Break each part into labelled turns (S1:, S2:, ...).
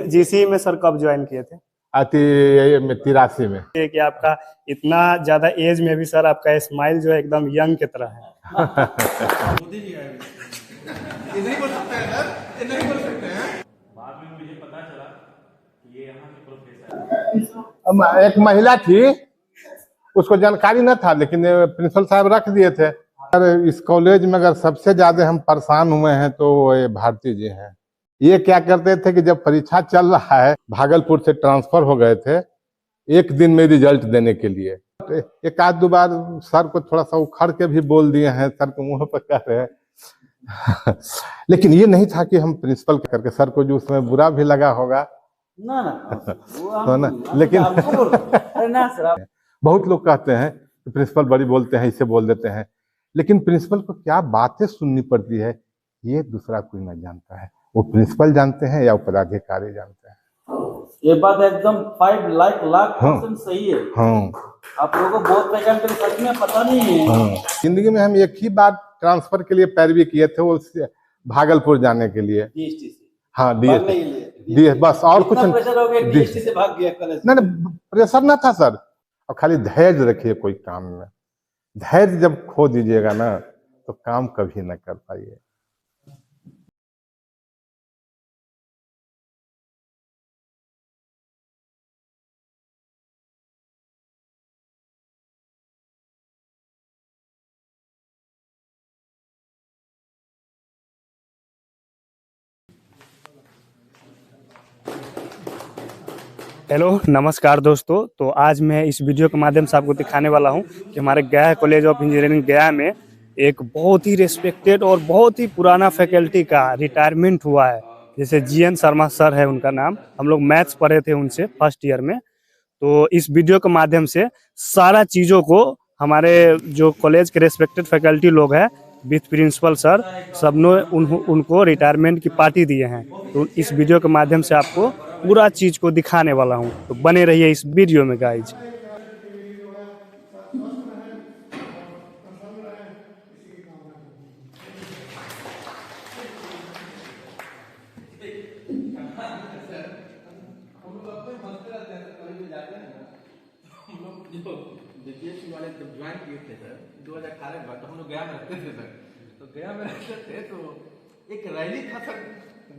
S1: GC में sir कब join किए थे?
S2: 83 में।
S1: कि आपका इतना ज्यादा एज में भी सर आपका स्माइल जो है एकदम यंग की तरह है।
S3: मोदी जी आए ये नहीं बोल सकते हैं सर, ये नहीं बोल सकते हैं।
S4: बाद में मुझे पता चला कि ये यहाँ के प्रोफेसर
S2: एक महिला थी, उसको जानकारी न था, लेकिन प्रिंसिपल साहब रख दिए थे। अगर इस कॉलेज में अगर सबसे ज्यादा हम परेशान हुए हैं तो ये भारती जी हैं। ये क्या करते थे कि जब परीक्षा चल रहा है, भागलपुर से ट्रांसफर हो गए थे एक दिन में रिजल्ट देने के लिए। एक आध दो बार सर को थोड़ा सा उखड़ के भी बोल दिए हैं, सर को मुंह पर कह रहे हैं। लेकिन ये नहीं था कि हम प्रिंसिपल करके, सर को जो उसमें बुरा भी लगा होगा
S5: ना
S2: तो ना, लेकिन बहुत लोग कहते हैं कि प्रिंसिपल बड़ी बोलते हैं, इसे बोल देते हैं, लेकिन प्रिंसिपल को क्या बातें सुननी पड़ती है ये दूसरा कोई ना जानता है। वो प्रिंसिपल जानते हैं या पदाधिकारी जानते हैं।
S5: ये बात एकदम 5 लाख% सही है।
S2: हाँ,
S5: आप लोगों को बहुत वैकेंट सच में पता नहीं है।
S2: हाँ। जिंदगी में हम एक ही बार ट्रांसफर के लिए पैरवी किए थे, वो भागलपुर जाने के लिए।
S5: डीएसटी से?
S2: हाँ, डीएसटी बस, और कुछ
S5: प्रेशर हो गया, डीएसटी से भाग गया कॉलेज?
S2: नहीं, प्रेशर ना था सर। और खाली धैर्य रखिए कोई काम में। धैर्य जब खो दीजिएगा ना तो काम कभी ना कर पाइए।
S1: हेलो, नमस्कार दोस्तों। तो आज मैं इस वीडियो के माध्यम से आपको दिखाने वाला हूं कि हमारे गया कॉलेज ऑफ इंजीनियरिंग गया में एक बहुत ही रेस्पेक्टेड और बहुत ही पुराना फैकल्टी का रिटायरमेंट हुआ है। जैसे जीएन शर्मा सर है उनका नाम, हम लोग मैथ्स पढ़े थे उनसे फर्स्ट ईयर में। तो इस वीडियो के माध्यम से सारा चीज़ों को हमारे जो कॉलेज के रेस्पेक्टेड फैकल्टी लोग हैं विथ प्रिंसिपल सर, सब ने उनको रिटायरमेंट की पार्टी दिए हैं। तो इस वीडियो के माध्यम से आपको पूरा चीज़ को दिखाने वाला हूं, तो बने रहिए इस वीडियो में गाइज।
S3: बीपीएससी वाले जब ज्वाइन किए थे सर 2018 में, तो हम लोग गया में रहते थे सर। तो गया में रहते थे तो एक रैली था सर,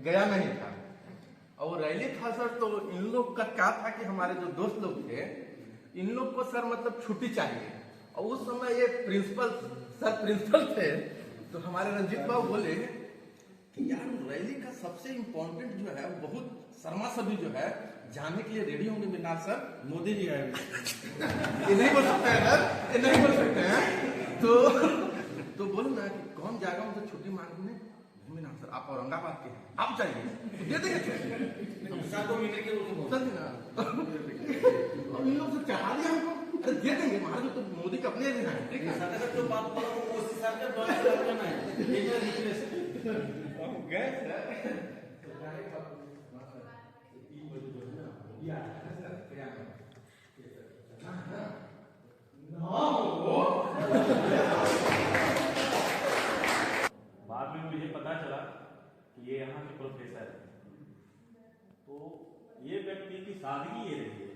S3: गया में ही था। और रैली था सर, तो इन लोग का क्या था कि हमारे जो दोस्त लोग थे, इन लोग को सर मतलब छुट्टी चाहिए। और उस समय ये प्रिंसिपल थे, तो हमारे रंजीत बाबू बोले कि यार रैली का सबसे इम्पोर्टेंट जो है, बहुत शर्मा सभी जो है जाने के लिए रेडी होंगे बिना सर, मोदी जी आए ये नहीं बोल सकते हैं सर, ये नहीं बोल सकते हैं। तो बोलो ना कि कौन जाएगा उनसे छुट्टी मांगने? ना सर, आप औरंगाबाद के हैं, आप चाहिए तो दे देंगे सर ना। और इन लोग से चढ़ा दिया हमको, अरे दे देंगे, महाराज तो मोदी के अपने हैं। ठीक है तो बात
S4: बाद में मुझे पता चला कि ये यहाँ के प्रोफेसर हैं। तो ये व्यक्ति की सादगी ये रही है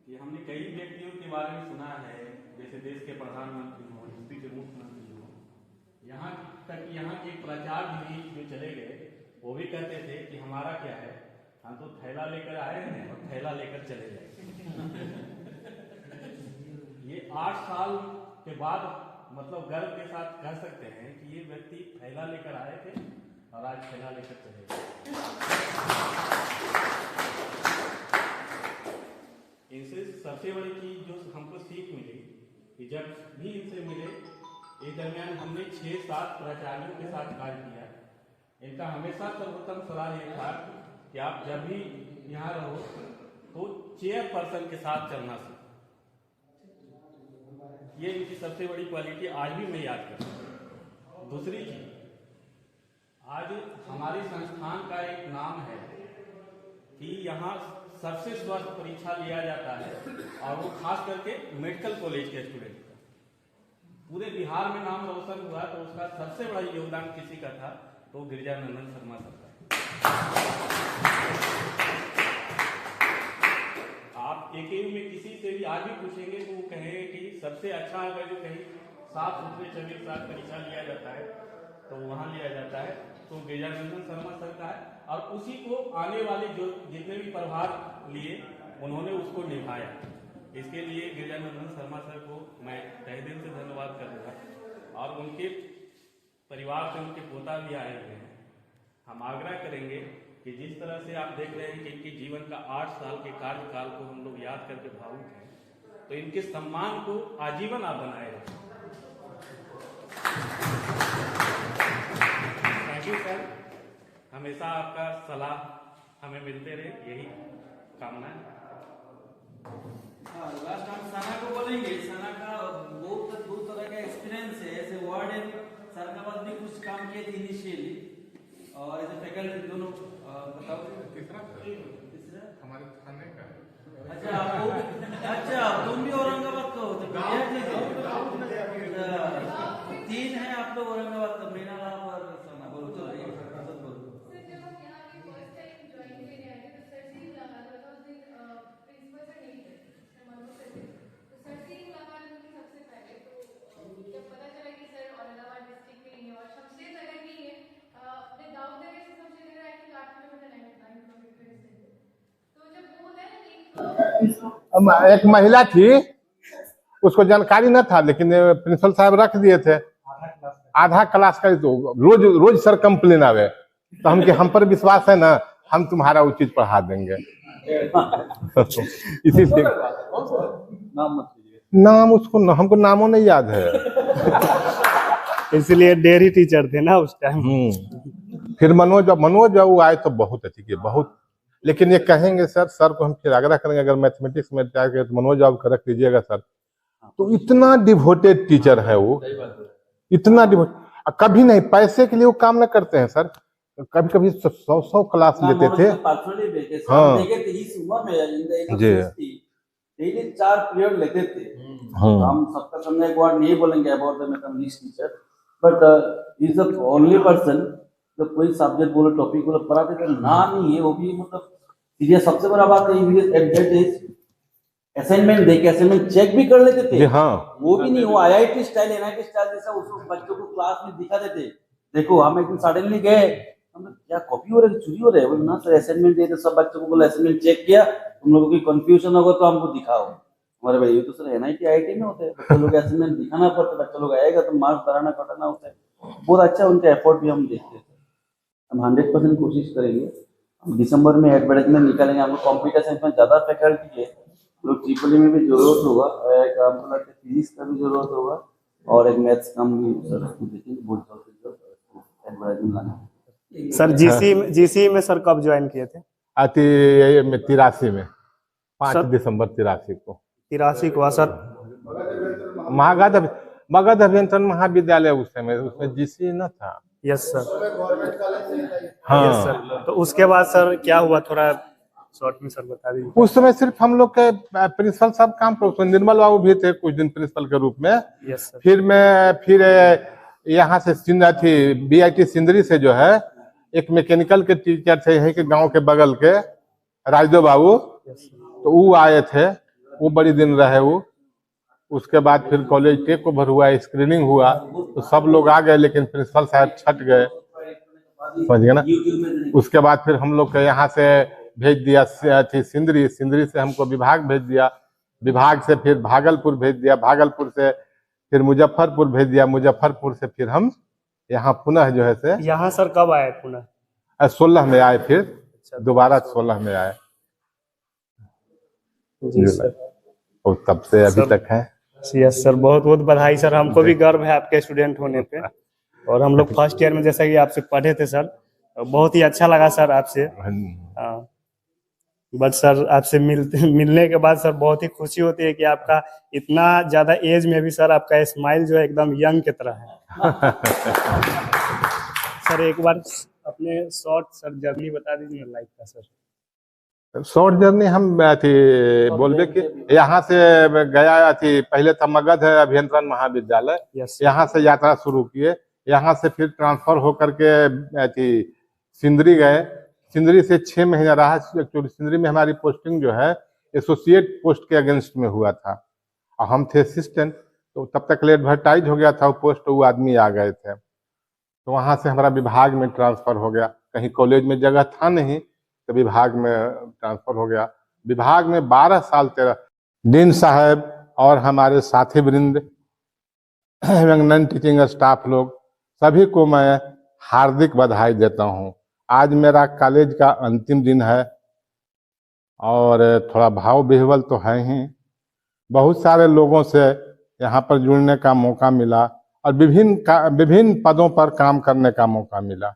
S4: कि हमने कई व्यक्तियों के बारे में सुना है, जैसे देश के प्रधानमंत्री हो, यूपी के मुख्यमंत्री हो, यहाँ तक यहाँ के एक प्राचार्य भी जो चले गए, वो भी कहते थे कि हमारा क्या है, हम तो थैला लेकर आए हैं और थैला लेकर चले गए। ये 8 साल के बाद मतलब गर्व के साथ कह सकते हैं कि ये व्यक्ति थैला लेकर आए थे और आज थैला लेकर चले गए। इनसे सबसे बड़ी चीज जो हमको सीख मिली कि जब भी इनसे मिले, इस दरमियान हमने 6-7 प्राचार्यों के साथ कार्य किया। इनका हमेशा सर्वोत्तम सलाह ये था कि आप जब भी यहाँ रहो तो चेयरपर्सन के साथ चलना सीखो। ये इनकी सबसे बड़ी क्वालिटी आज भी मैं याद करता हूँ। दूसरी चीज, आज हमारी संस्थान का एक नाम है कि यहाँ सबसे स्वस्थ परीक्षा लिया जाता है, और वो खास करके मेडिकल कॉलेज के स्टूडेंट का। पूरे बिहार में नाम रोशन हुआ, तो उसका सबसे बड़ा योगदान किसी का था, तो गिरिजानंदन शर्मा सर का। आज भी पूछेंगे तो वो कहेंगे कि सबसे अच्छा अगर जो कहीं साफ सुथरे छवि के साथ परीक्षा लिया जाता है तो वहाँ लिया जाता है तो गिरिजानंदन शर्मा सर का है, और उसी को आने वाले जो जितने भी प्रभार लिए उन्होंने उसको निभाया। इसके लिए गिरिजानंदन शर्मा सर को मैं तहे दिल से धन्यवाद करूँगा, और उनके परिवार से उनके पोता भी आए हुए हैं। हम आग्रह करेंगे कि जिस तरह से आप देख रहे हैं कि इनके जीवन का 8 साल के कार्यकाल को हम लोग याद करके भावुक हैं, तो इनके सम्मान को आजीवन आप बनाए रखें। थैंक यू सर, हमेशा आपका सलाह हमें मिलते रहे, यही कामना है।
S5: लास्ट हम सना को बोलेंगे। सना का बहुत तरह का एक्सपीरियंस है, ऐसे वार्ड है, सर का पास भी कुछ काम किए थे इनिशियली, और एज ए फैकल्टी दोनों बताओ। तीसरा
S2: हमारे थाने का।
S5: अच्छा अच्छा, तुम भी औरंगाबाद का हो तो 3 है आप लोग औरंगाबाद का, मीना लाल और सना। बोलो चलो ये बोलो।
S2: एक महिला थी, उसको जानकारी न था, लेकिन प्रिंसिपल साहब रख दिए थे। आधा क्लास का तो रोज रोज सर कंप्लेन आवे, तो हम पर विश्वास है ना, हम तुम्हारा उचित पढ़ा देंगे। इसीलिए
S5: नाम मत लीजिए।
S2: नाम उसको हमको नामों नहीं याद है।
S1: इसलिए डेयरी टीचर थे ना उस टाइम।
S2: फिर मनोज बाबू आए तो बहुत अच्छी की बहुत, लेकिन ये कहेंगे सर को हम फिर आग्रह करेंगे, अगर मैथमेटिक्स में ट्राई करें तो मनोज बाबू का रख लीजिएगा सर। तो इतना डिवोटेड टीचर है वो, इतना डिवोट, कभी नहीं पैसे के लिए वो काम न करते हैं सर। कभी कभी 100 क्लास लेते थे।
S5: हाँ जी, डेली 4 पीरियड लेते थे। हम सबका सामने एक बार नहीं बोलेंगे about the mathematics teacher, but is the only person जो कोई सब्जेक्ट बोलो टॉपिक बोलो पढ़ाते थे ना, नहीं है वो भी, मतलब सीरियस। सबसे बड़ा बात है असाइनमेंट देके असाइनमेंट चेक भी कर लेते थे। हाँ, वो भी नहीं, वो आईआईटी स्टाइल एनआईटी स्टाइल जैसा उसको बच्चों को क्लास में दिखा देते। देखो हम एक दिन सडनली गए, हम क्या कॉपी हो रही है, चोरी हो रहा है? बोले ना सर असाइनमेंट दे, तो सब बच्चों को बोला असाइनमेंट चेक किया, तुम लोगों की कंफ्यूजन होगा तो हमको दिखाओ। हमारे भाई ये तो सर एनआईटी आईआईटी में होते हैं, बच्चे लोग असाइनमेंट दिखाना पड़ता है, बच्चे लोग आएगा तो मार्क्स बढ़ाना घटाना होता है। बहुत अच्छा उनका एफर्ट भी हम देखते थे। हम 100% कोशिश करेंगे, हम दिसंबर में एडवर्टाइजमेंट निकालेंगे। हम लोग कंप्यूटर साइंस में ज़्यादा फैकल्टी है, लोग ट्रिपल में भी जरूरत होगा, एक हमको लगता है फिजिक्स का भी जरूरत होगा, और एक मैथ्स का भी सर देखेंगे। बहुत जल्द एडवर्टाइजमेंट लाना।
S1: सर जीसी में सर कब ज्वाइन किए थे?
S2: 83 में 5 दिसंबर 83 को।
S1: 83 को सर।
S2: मगध अभियंत्रण महाविद्यालय उस समय, उसमें जीसी न था।
S1: Yes sir.
S2: हाँ
S1: यस सर। तो उसके बाद सर क्या हुआ, थोड़ा शॉर्ट में सर बता दीजिए।
S2: उस समय सिर्फ हम लोग के प्रिंसिपल साहब काम पर, उसमें निर्मल बाबू भी थे कुछ दिन प्रिंसिपल के रूप में।
S1: Yes sir.
S2: फिर यहाँ से थी बीआईटी सिंदरी से जो है एक मैकेनिकल के टीचर थे यहीं के गांव के बगल के राजदेव बाबू, तो वो आए थे, वो बड़ी दिन रहे वो। उसके बाद फिर कॉलेज टेक ओवर हुआ, स्क्रीनिंग हुआ, तो सब लोग आ गए, लेकिन प्रिंसिपल साहब छट गए, समझ गए ना। उसके बाद फिर हम लोग के यहाँ से भेज दिया सिंदरी से हमको विभाग भेज दिया, विभाग से फिर भागलपुर भेज दिया, भागलपुर से फिर मुजफ्फरपुर भेज दिया, मुजफ्फरपुर से फिर हम यहाँ पुनः जो है से
S1: यहाँ सर कब आए पुनः?
S2: 16 में आए, फिर दोबारा 16 में आए
S1: जी सर।
S2: और तब से अभी तक है।
S1: यस सर, बहुत बहुत बधाई सर, हमको भी गर्व है आपके स्टूडेंट होने पे। और हम लोग फर्स्ट ईयर में जैसा कि आपसे पढ़े थे सर, बहुत ही अच्छा लगा सर आपसे। बट सर आपसे मिलने के बाद सर बहुत ही खुशी होती है कि आपका इतना ज्यादा एज में भी सर आपका स्माइल जो है एकदम यंग की तरह है। सर एक बार अपने शॉर्ट सर जर्नी बता दीजिए लाइफ का सर।
S2: शॉर्ट जर्नी हम बोलबे कि यहाँ से गया थी, पहले था मगध अभियंत्रण महाविद्यालय, यहाँ से यात्रा शुरू किए, यहाँ से फिर ट्रांसफर होकर के सिंदरी गए, सिंदरी से 6 महीना रहा। एक्चुअली सिंदरी में हमारी पोस्टिंग जो है एसोसिएट पोस्ट के अगेंस्ट में हुआ था और हम थे असिस्टेंट, तो तब तक एडवर्टाइज हो गया था वो पोस्ट, वो आदमी आ गए थे, तो वहाँ से हमारा विभाग में ट्रांसफर हो गया। कहीं कॉलेज में जगह था नहीं तो विभाग में ट्रांसफर हो गया। विभाग में 12 साल 13 डीन साहब और हमारे साथी वृंद एवं नॉन टीचिंग स्टाफ लोग सभी को मैं हार्दिक बधाई देता हूँ। आज मेरा कॉलेज का अंतिम दिन है और थोड़ा भाव विह्वल तो है ही। बहुत सारे लोगों से यहाँ पर जुड़ने का मौका मिला और विभिन्न पदों पर काम करने का मौका मिला।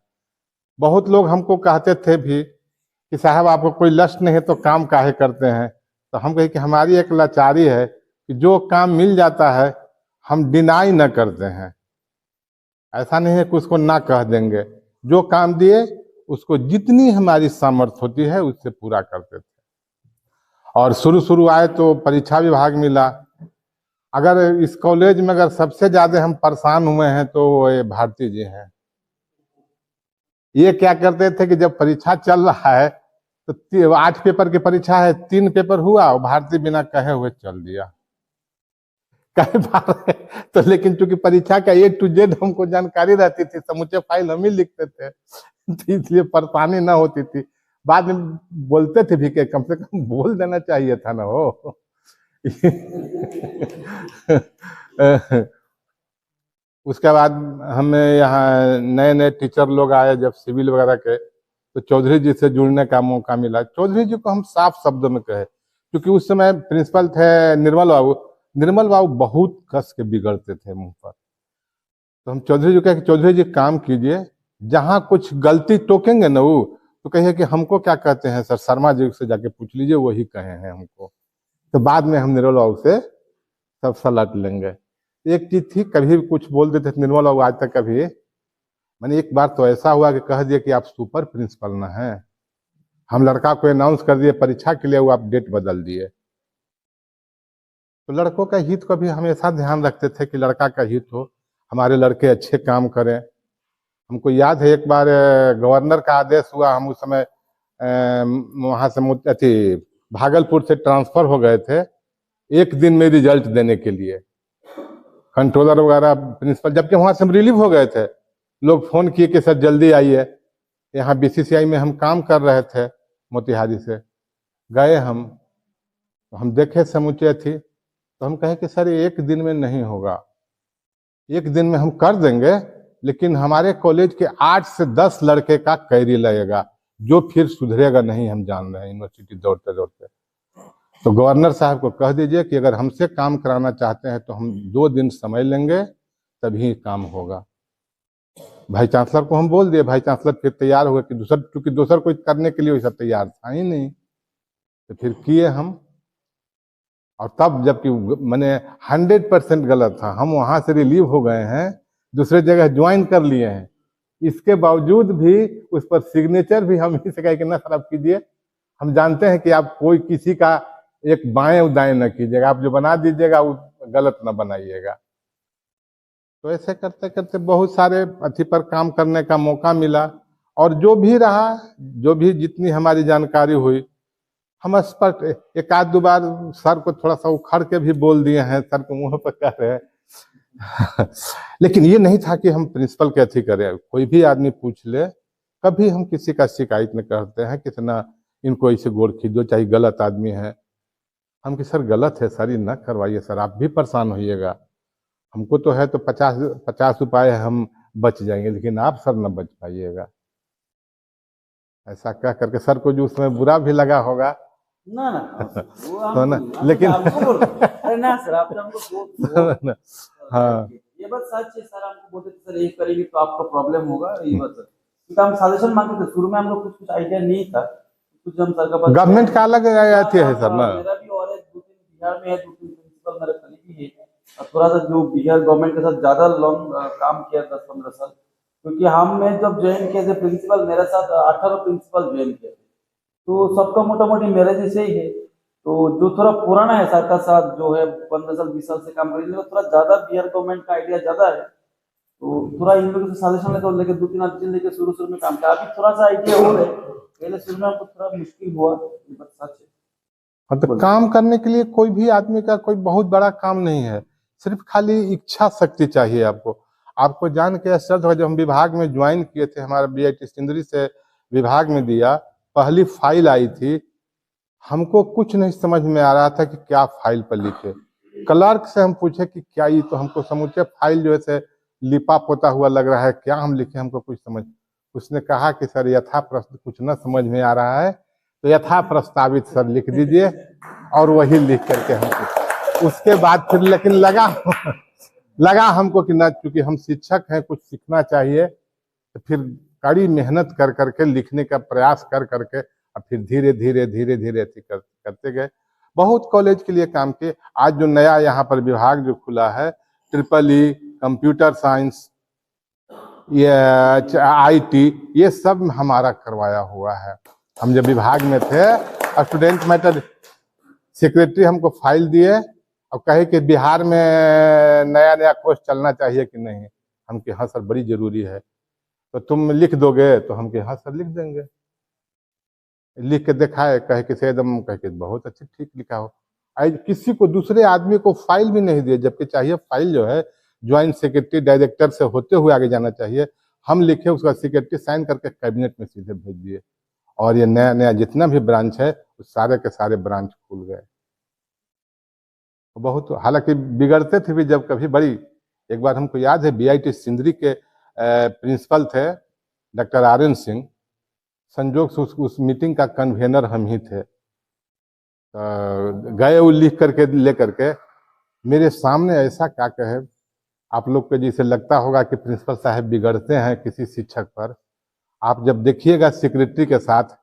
S2: बहुत लोग हमको कहते थे भी कि साहब आपको कोई लक्ष्य नहीं है तो काम काहे करते हैं, तो हम कहे कि हमारी एक लाचारी है कि जो काम मिल जाता है हम डिनाई न करते हैं। ऐसा नहीं है कि उसको ना कह देंगे, जो काम दिए उसको जितनी हमारी सामर्थ्य होती है उससे पूरा करते थे। और शुरू आए तो परीक्षा विभाग मिला। अगर इस कॉलेज में अगर सबसे ज्यादा हम परेशान हुए हैं तो ये भारती जी हैं। ये क्या करते थे कि जब परीक्षा चल रहा है तो 8 पेपर की परीक्षा है, 3 पेपर हुआ और भारती बिना कहे हुए चल दिया। कह पा रहे तो, लेकिन चूंकि परीक्षा का A to Z हमको जानकारी रहती थी, समूचे फाइल हम ही लिखते थे, तो इसलिए परेशानी ना होती थी। बाद में बोलते थे भी कि कम से कम बोल देना चाहिए था ना हो। उसके बाद हमें यहाँ नए टीचर लोग आए जब सिविल वगैरह के, तो चौधरी जी से जुड़ने का मौका मिला। चौधरी जी को हम साफ शब्दों में कहे, क्योंकि उस समय प्रिंसिपल थे निर्मल बाबू। निर्मल बाबू बहुत कस के बिगड़ते थे मुंह पर, तो हम चौधरी जी कहे कि चौधरी जी काम कीजिए, जहाँ कुछ गलती टोकेंगे ना वो तो कहिए कि हमको क्या कहते हैं सर, शर्मा जी से जाके पूछ लीजिए, वही कहे हैं हमको। तो बाद में हम निर्मल बाबू से सब सलट लेंगे। एक चीज थी, कभी भी कुछ बोल देते थे निर्मल बाबू, आज तक कभी मैंने एक बार तो ऐसा हुआ कि कह दिया कि आप सुपर प्रिंसिपल ना हैं। हम लड़का को अनाउंस कर दिए परीक्षा के लिए, वो आप डेट बदल दिए। तो लड़कों का हित को भी हमेशा ध्यान रखते थे कि लड़का का हित हो, हमारे लड़के अच्छे काम करें। हमको याद है एक बार गवर्नर का आदेश हुआ, हम उस समय वहां से भागलपुर से ट्रांसफर हो गए थे एक दिन में रिजल्ट देने के लिए। कंट्रोलर वगैरह प्रिंसिपल, जबकि वहां से हम रिलीव हो गए थे, लोग फोन किए कि सर जल्दी आइए। यहाँ BCCI में हम काम कर रहे थे मोतिहारी से, गए हम देखे समूचे थी, तो हम कहे कि सर एक दिन में नहीं होगा, एक दिन में हम कर देंगे, लेकिन हमारे कॉलेज के 8 से 10 लड़के का कैरी लगेगा, जो फिर सुधरेगा नहीं, हम जान रहे हैं यूनिवर्सिटी दौड़ते दौड़ते। तो गवर्नर साहब को कह दीजिए कि अगर हमसे काम कराना चाहते हैं तो हम 2 दिन समय लेंगे, तभी काम होगा। भाई चांसलर को हम बोल दिए, भाई चांसलर फिर तैयार हुए कि क्योंकि दूसर कोई करने के लिए वैसा तैयार था ही नहीं, तो फिर किए हम। और तब जबकि मैंने 100% गलत था, हम वहां से रिलीव हो गए हैं, दूसरे जगह ज्वाइन कर लिए हैं, इसके बावजूद भी उस पर सिग्नेचर भी हम ही से कहे कि ना सर आप कीजिए, हम जानते हैं कि आप कोई किसी का एक बाएं उदाएं न कीजिएगा, आप जो बना दीजिएगा वो गलत न बनाइएगा। तो ऐसे करते करते बहुत सारे अथी पर काम करने का मौका मिला, और जो भी रहा, जो भी जितनी हमारी जानकारी हुई, हम स्पष्ट 1-2 बार सर को थोड़ा सा उखड़ के भी बोल दिए हैं, सर को मुंह पर कह रहे हैं। लेकिन ये नहीं था कि हम प्रिंसिपल के अथी करें। कोई भी आदमी पूछ ले, कभी हम किसी का शिकायत नहीं करते हैं कितना इनको ऐसे गोड़ खींचो, चाहे गलत आदमी है। हम कि सर गलत है सर, ये न करवाइए सर, आप भी परेशान होइएगा। हमको तो है तो 50 उपाय हम बच जाएंगे, लेकिन आप सर न बच पाइएगा। ऐसा कह करके सर को जो उसमें बुरा भी लगा होगा
S5: ना वो
S2: तो ना, लेकिन
S5: अरे ना सर, आपने हमको
S2: हाँ
S5: ये बात सच है सर, हमको बोलते थे सर ये करेंगे तो आपका प्रॉब्लम होगा, ये बात सर, क्योंकि हम सजेशन मांगते थे। शुरू में हम लोग कुछ आइडिया नहीं था, कुछ हम सर का बात
S2: गवर्नमेंट का अलग अथी है सर ना।
S5: मेरा भी और 2-3 बिहार में है, 2-3 प्रिंसिपल मेरे करीबी है, और थोड़ा सा जो बिहार गवर्नमेंट के साथ ज्यादा लॉन्ग काम किया 10-15 साल, क्योंकि हम मैं जब ज्वाइन किया थे प्रिंसिपल, मेरे साथ 18 प्रिंसिपल ज्वाइन किए थे, तो सबका मोटा मोटी मेरे जैसे ही है। तो जो थोड़ा पुराना है सर का साथ, जो है 15 साल 20 साल से काम कर, थोड़ा ज्यादा बिहार गवर्नमेंट का आइडिया ज्यादा है, तो थोड़ा इन लोगों से सजेशन लेके 2-3 आदमी लेके शुरू में काम किया। अभी थोड़ा सा आइडिया हो रहा है, पहले शुरू में हमको थोड़ा मुश्किल हुआ, ये बात सच है।
S2: हाँ, तो काम करने के लिए कोई भी आदमी का कोई बहुत बड़ा काम नहीं है, सिर्फ खाली इच्छा शक्ति चाहिए आपको। आपको जान के आश्चर्य होगा, जब हम विभाग में ज्वाइन किए थे, हमारा बीआईटी सिंदरी से विभाग में दिया, पहली फाइल आई थी, हमको कुछ नहीं समझ में आ रहा था कि क्या फाइल पर लिखे। क्लर्क से हम पूछे कि क्या ये तो हमको समूचे फाइल जो है से लिपा पोता हुआ लग रहा है, क्या हम लिखे, हमको कुछ समझ। उसने कहा कि सर यथा प्रश्न कुछ न समझ में आ रहा है तो यथा प्रस्तावित सर लिख दीजिए, और वही लिख करके हमको उसके बाद फिर लेकिन लगा हमको कि ना, चूंकि हम शिक्षक हैं, कुछ सीखना चाहिए, तो फिर कड़ी मेहनत कर करके लिखने का प्रयास कर करके और फिर धीरे धीरे धीरे धीरे करते गए। बहुत कॉलेज के लिए काम किए। आज जो नया यहाँ पर विभाग जो खुला है, ट्रिपल कंप्यूटर साइंस, ये आईटी, ये सब हमारा करवाया हुआ है। हम जब विभाग में थे, स्टूडेंट मैटर सेक्रेटरी हमको फाइल दिए और कहे कि बिहार में नया नया कोर्स चलना चाहिए कि नहीं। हम कि हाँ सर बड़ी जरूरी है, तो तुम लिख दोगे? तो हम कि हाँ सर लिख देंगे। लिख के दिखाए, कहे कि से एकदम, कहे कि बहुत अच्छे ठीक लिखा हो। आज किसी को दूसरे आदमी को फाइल भी नहीं दिए, जबकि चाहिए फाइल जो है ज्वाइंट सेक्रेटरी डायरेक्टर से होते हुए आगे जाना चाहिए। हम लिखे, उसका सेक्रेटरी साइन करके कैबिनेट में सीधे भेज दिए, और ये नया नया जितना भी ब्रांच है उस सारे के सारे ब्रांच खुल गए। बहुत, हालांकि बिगड़ते थे भी जब कभी बड़ी। एक बार हमको याद है, बीआईटी सिंदरी के प्रिंसिपल थे डॉक्टर आर्यन सिंह, संजोग से उस मीटिंग का कन्वेनर हम ही थे। गए वो लिख करके लेकर के मेरे सामने, ऐसा क्या कहे, आप लोग को जैसे लगता होगा कि प्रिंसिपल साहब बिगड़ते हैं किसी शिक्षक पर। आप जब देखिएगा सेक्रेटरी के साथ,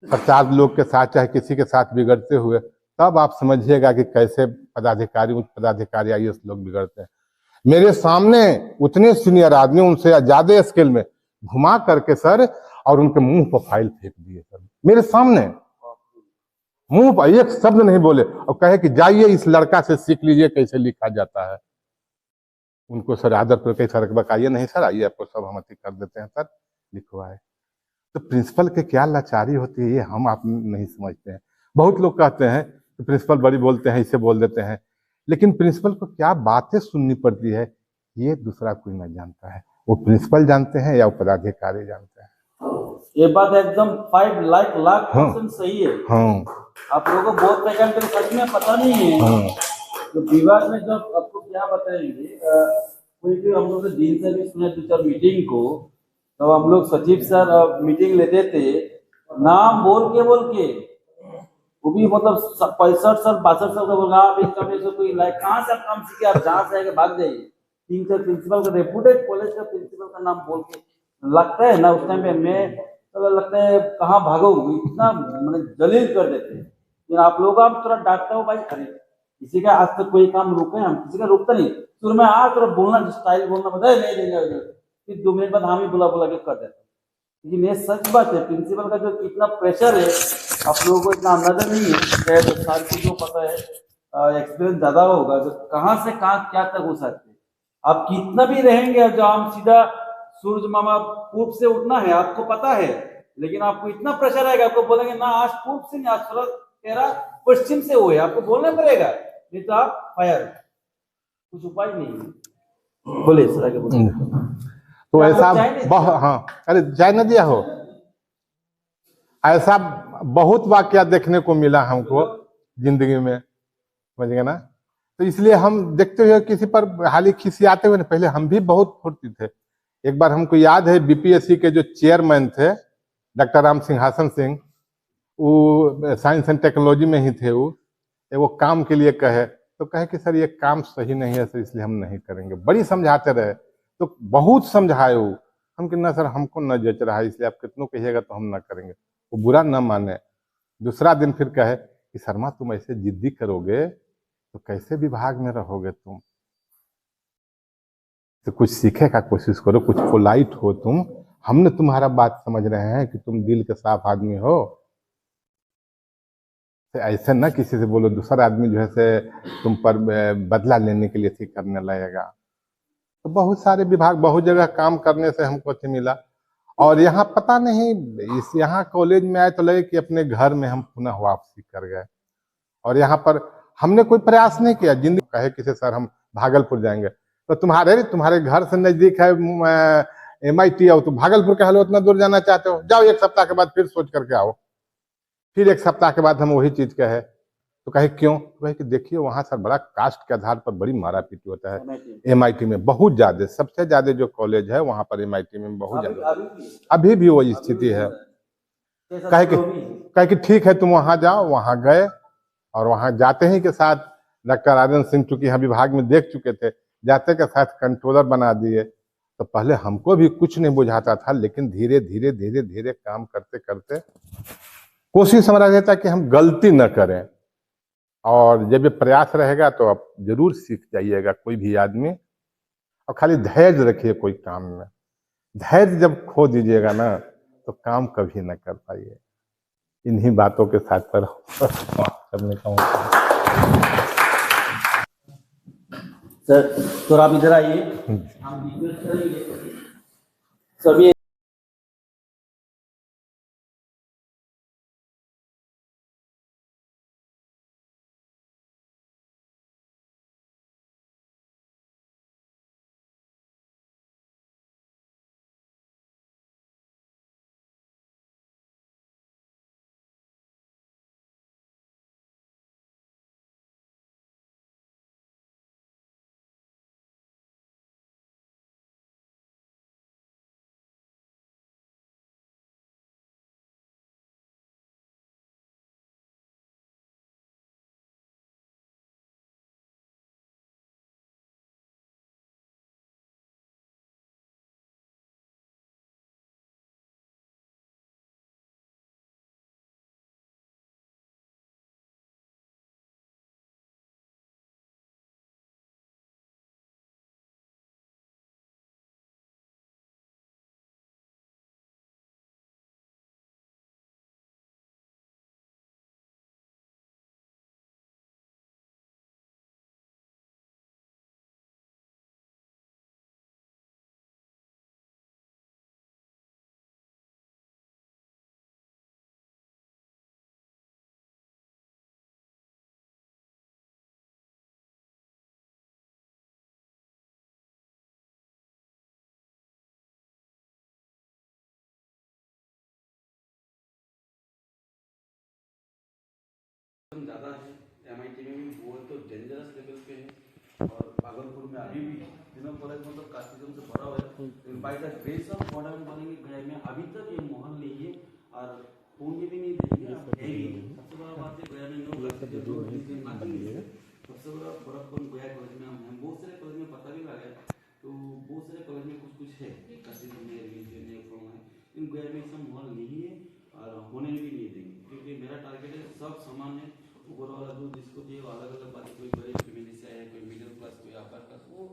S2: 50 लोग के साथ, चाहे किसी के साथ बिगड़ते हुए, तब आप समझिएगा कि कैसे पदाधिकारी, उच्च पदाधिकारी, आईएएस लोग बिगड़ते हैं। मेरे सामने उतने सीनियर आदमी, उनसे ज्यादा स्केल में घुमा करके सर, और उनके मुंह पर फाइल फेंक दिए सर, मेरे सामने, मुंह पर एक शब्द नहीं बोले, और कहे कि जाइए इस लड़का से सीख लीजिए कैसे लिखा जाता है। उनको सर आदर पर कई सर बकाइए, नहीं सर आइए आपको सब हम अति कर देते हैं सर, लिखवाए। तो प्रिंसिपल के क्या लाचारी होती है, ये हम आप नहीं समझते हैं। बहुत लोग कहते हैं कि प्रिंसिपल बड़ी बोलते हैं, इसे बोल देते हैं, लेकिन प्रिंसिपल को क्या बातें सुननी पड़ती है ये दूसरा कोई नहीं जानता है। वो प्रिंसिपल जानते हैं या वो पदाधिकारी जानते हैं।
S5: ये बात एकदम 5 लाख% सही है।
S2: हाँ,
S5: आप लोगों को बहुत फैकल्टी सच में पता नहीं है।
S2: हाँ,
S5: तो विभाग में जब आपको क्या बताएंगे, कोई भी हम लोग डीन से भी सुने 2-4 मीटिंग को, तो हम लोग सचिव सर मीटिंग लेते थे, नाम बोल के वो भी मतलब 65 साल 62 साल का बोला, आप इनका में से कोई लाइक कहाँ से आप काम सीखे, आप जहाँ से आगे भाग जाइए। 3-4 प्रिंसिपल का, रेपुटेड कॉलेज का प्रिंसिपल का नाम बोल के लगता है ना, उस टाइम पे मैं तो लगता है कहाँ भागोगे, इतना मतलब जलील कर देते हैं। लेकिन आप लोग आप थोड़ा डांटता हो भाई, अरे किसी का आज तक कोई काम रुके, हम किसी का रुकता नहीं। शुरू में थोड़ा बोलना, स्टाइल बोलना बताए नहीं देंगे, फिर 2 मिनट बाद हम ही बुला के कर देते। लेकिन ये सच बात है, प्रिंसिपल का जो इतना प्रेशर है, आप लोगों को इतना अंदाजा नहीं है। शायद सारी चीजों को पता है, एक्सपीरियंस ज्यादा होगा, जो कहाँ से कहाँ क्या तक हो सकते हैं। आप कितना भी रहेंगे, जो हम सीधा सूरज मामा पूर्व से उठना है आपको पता है, लेकिन आपको इतना प्रेशर आएगा, आपको बोलेंगे ना आज पूर्व से नहीं, आज सूरज तेरा पश्चिम से हुए, आपको बोलना पड़ेगा, नहीं तो आप फायर। कुछ उपाय नहीं है। बोले सर आगे बोले।
S2: तो ऐसा हाँ, अरे जाए न दिया हो, ऐसा बहुत वाकया देखने को मिला हमको जिंदगी में, समझ गए ना। तो इसलिए हम देखते हुए किसी पर हाली खिसियाते हुए, पहले हम भी बहुत फुर्ती थे। एक बार हमको याद है, बीपीएससी के जो चेयरमैन थे डॉक्टर राम सिंहासन सिंह, वो साइंस एंड टेक्नोलॉजी में ही थे, वो काम के लिए कहे, तो कहे कि सर ये काम सही नहीं है सर, इसलिए हम नहीं करेंगे। बड़ी समझाते रहे, तो बहुत समझाए वो, हम कि ना सर हमको न जच रहा है, इसलिए आप कितनों कहिएगा तो हम ना करेंगे। वो बुरा न माने। दूसरा दिन फिर कहे कि शर्मा तुम ऐसे जिद्दी करोगे तो कैसे विभाग में रहोगे तुम, तो कुछ सीखे का कोशिश करो, कुछ पोलाइट हो तुम, हमने तुम्हारा बात समझ रहे हैं कि तुम दिल के साफ आदमी हो, तो ऐसे ना किसी से बोलो, दूसरा आदमी जो है से तुम पर बदला लेने के लिए ठीक करने लगेगा। तो बहुत सारे विभाग, बहुत जगह काम करने से हमको अति मिला। और यहाँ पता नहीं, इस यहाँ कॉलेज में आए तो लगे कि अपने घर में हम पुनः वापसी कर गए। और यहाँ पर हमने कोई प्रयास नहीं किया। जिंदगी कहे किसी सर हम भागलपुर जाएंगे, तो तुम्हारे घर से नजदीक है MIT, और तुम भागलपुर के हाल उतना दूर जाना चाहते हो, जाओ 1 सप्ताह के बाद फिर सोच करके आओ। फिर 1 सप्ताह के बाद हम वही चीज कहे, तो कहे क्यों? कहे कि देखिए वहां सर बड़ा कास्ट के आधार पर बड़ी मारापीटी होता है। MIT में बहुत ज्यादा, सबसे ज्यादा जो कॉलेज है वहां पर MIT में बहुत ज्यादा, अभी भी वही स्थिति है। कहे कि ठीक है तुम वहां जाओ। वहां गए और वहां जाते ही के साथ डॉक्टर आर्यन सिंह, चूंकि हम विभाग में देख चुके थे, जाते के साथ कंट्रोलर बना दिए। तो पहले हमको भी कुछ नहीं बुझाता था, लेकिन धीरे धीरे धीरे धीरे काम करते करते कोशिश हमारा रहता कि हम गलती न करें, और जब ये प्रयास रहेगा तो आप जरूर सीख जाइएगा कोई भी आदमी। और खाली धैर्य रखिए कोई काम में, धैर्य जब खो दीजिएगा ना तो काम कभी न कर पाइए। इन्हीं बातों के साथ पर करने का
S5: सर, तो आप इधर आइए, हम रिक्वेस्ट करेंगे सभी। ज़्यादा है, MIT में भी वो तो डेंजरस लेवल पे है, और भागलपुर में अभी भी दिनों कॉलेज मतलब कास्टिज्म से भरा हुआ है। By the grace of God हम बोलेंगे गया में अभी तक ये माहौल नहीं है, और होंगे भी नहीं देंगे। सबसे बड़ा बात है गया में नो कास्टिज्म, सबसे बड़ा फर्क कौन गया कॉलेज में हम बहुत सारे कॉलेज में पता भी लगा, तो बहुत सारे कॉलेज में कुछ कुछ है कास्टिज्म में, रिलीजन है, फ्रॉम है, इन गया में ऐसा माहौल नहीं है और होने भी नहीं देंगे, क्योंकि मेरा टारगेट है सब समान है। ऊपर वाला जो जिसको दिए अलग अलग बात है, कोई गरीब फैमिली से है, कोई मिडिल क्लास, कोई अपर क्लास, वो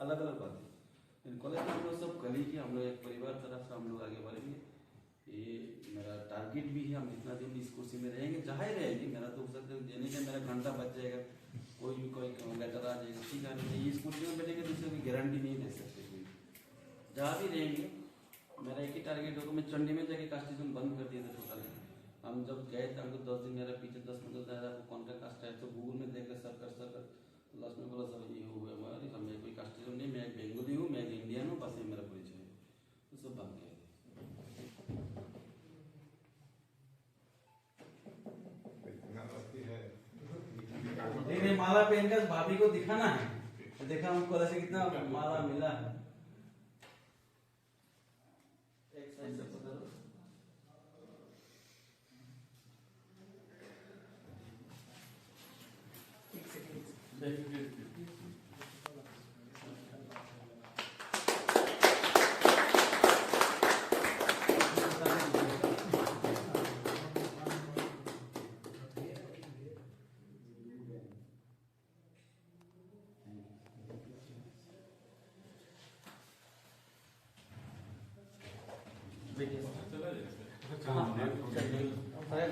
S5: अलग अलग बात है। इन कॉलेज में हम लोग सब कली की, हम लोग एक परिवार तरह से हम लोग आगे बढ़ेंगे। ये मेरा टारगेट भी है। हम जितना दिन इस कुर्सी में रहेंगे, जहाँ ही रहेंगे, मेरा तो हो सकता है देने का मेरा घंटा बच जाएगा, कोई भी कोई लेटर आ जाएगा, ठीक है, इस कुर्सी में बैठेंगे दूसरे की गारंटी नहीं दे सकते कोई। जहाँ भी रहेंगे मेरा एक ही टारगेट होगा। मैं चंडी में जाके कास्टिज्म बंद कर दिया था टोटल। हम जब गए थे, हमको 10 दिन मेरा पीछे 10-15 दिन आपको कौन सा कास्ट है, तो गूगल में देख कर सर्च कर लास्ट में बोला सर ये हुआ हमारी, मैं कोई कास्टिज्म नहीं, मैं एक बेंगोली हूँ, मैं एक इंडियन हूँ, बस ये मेरा परिचय है, तो सब बंद किया। देखिए माला पहनकर भाभी को दिखाना है, देखा हमको ऐसे कितना माला मिला है। एक साइड से पकड़ो,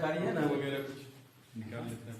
S5: गाड़ी है ना वगैरह कुछ निकाल लेते हैं।